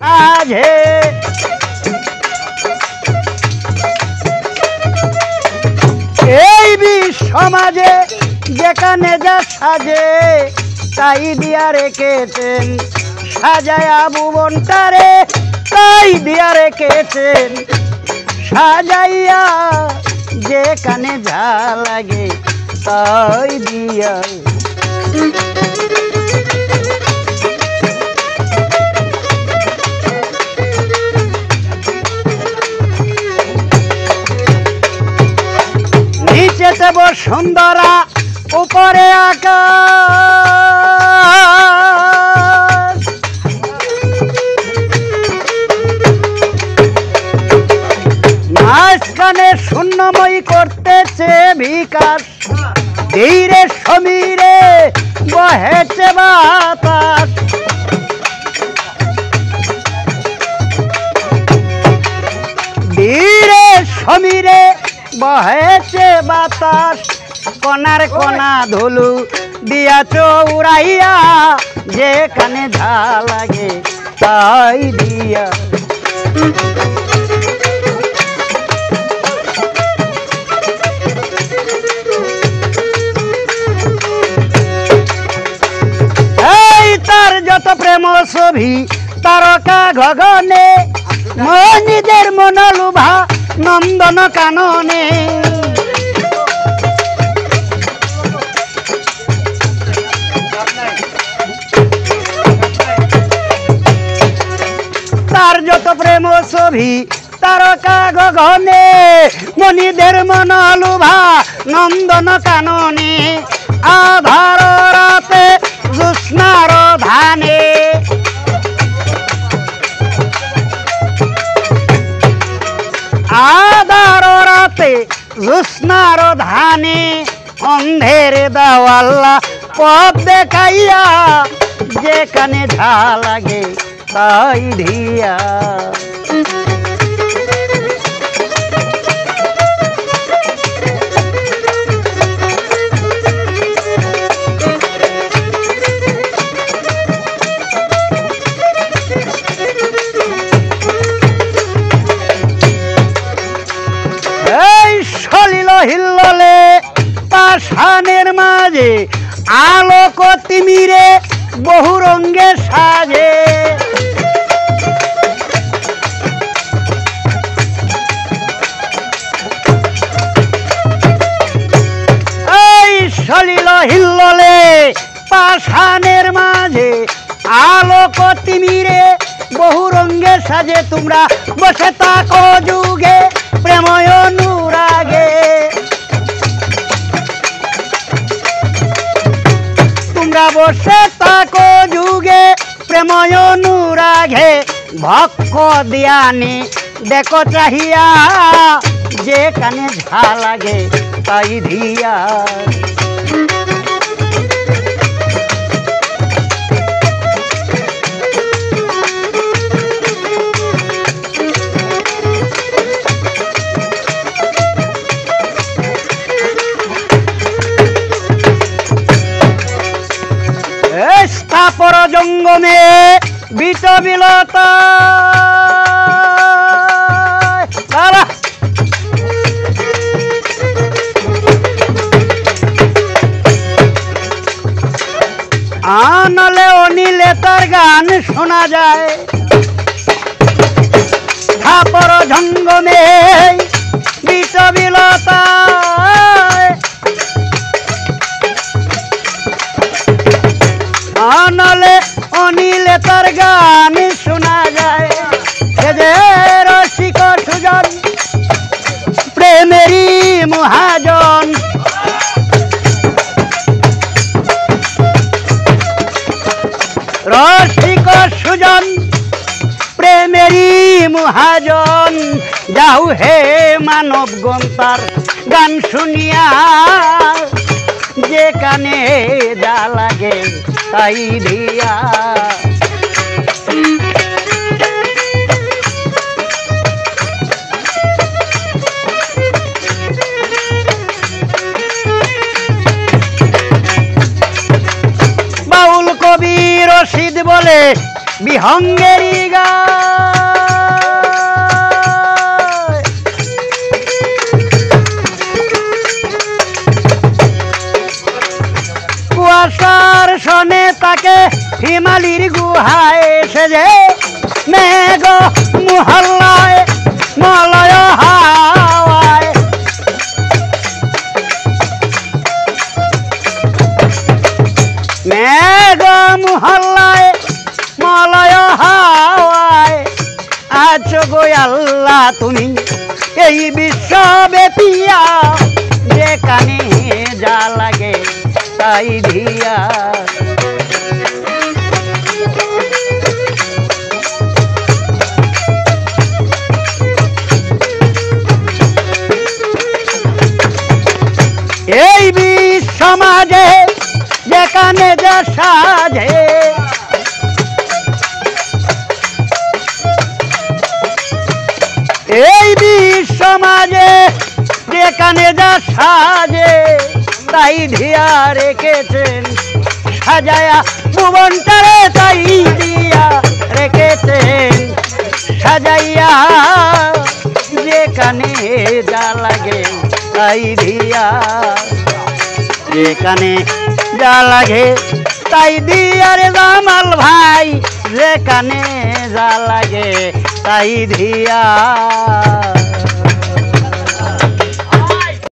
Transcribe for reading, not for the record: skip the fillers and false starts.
আজে এই সমাজে যেখানে যা সাজে তাই দিয়া রেখেছেন সাজায়া ভুবনটারে, তাই দিয়া রেখেছেন সাজাইয়া, যেখানে যা লাগে তাই দিয়া। নিচেতে বসুন্ধরা উপরে আকাশ, মাঝখানে শূন্যময়ী করতেছে বিকাশ, ধীরে সমীরে বহেছে বাতাস, ধীরে সমীরে বহেছে বাতাস, কণার কণা ধুলু দিয়াছ উড়াইয়া, যেখানে যা লাগে তাই দিয়া। এই তার যত প্রেম ছবি তারকা গগনে, মনিদের মনোলুভা নন্দন কাননে, তার যত প্রেম ছবি তারকা গগনে, মনিদের মনোলুভা নন্দন কাননে, আধার রাতে জ্যোৎস্নার ধানে, আধার রাতে জ্যোৎস্নার ধানে, অন্ধের দেওয়াল্লা পথ দেখাইয়া, যেখানে যা লাগে তাই দিয়া। এই সলিল হিল্ললে পাষাণের মাঝে আলোক তিমিরে বহু রঙ্গে সাজে, এই সলিল হিল্ললে পাষাণের মাঝে আলোক তিমিরে বহু রঙ্গে সাজে, তোমরা বসে থাকো যুগে প্রেময় অনুরাগে, তোমরা বসে থাকো যুগে প্রেময় অনুরাগে, ভক্ষ দিয়ানি দেখো চাহিয়া, যেখানে যা লাগে তাই দিয়া। স্থাপর জঙ্গমে বিটবিলতা, আনলে অনিলে তার গান শোনা যায়, স্থাপর জঙ্গমে বিটবিলতা, আনলে অনিলে তার গান শোনা যায়, যে রসিক সুজন প্রেমেরই মহাজন, রসিক সুজন প্রেমেরই মহাজন, যাও হে মানব গন্তার গান শুনিয়া, যেখানে যা লাগে তাই দিয়া। বাউল কবি রশিদ বলে বিহঙ্গেরি গান, থাকে হিমালির গুহায় সেজে মেঘ মহল্লায় মলয় হাওয়ায় মেঘ মহল্লায় মলয় হাওয়ায় আছো গো আল্লাহ তুমি এই বিশ্বব্যাপিয়া যেখানে যা লাগে তাই দিয়া এই সমাজে যেখানে যা সাজে এই সমাজে যেখানে যা সাজে তাই ধিয়া রেখেছেন সাজায়া ভুবনটারে তাই দিয়া রেখেছেন সাজাইয়া যেখানে যা লাগে তাই দিয়া যেখানে যা লাগে তাই দিয়া রে জামাল ভাই যেখানে যা লাগে তাই দিয়া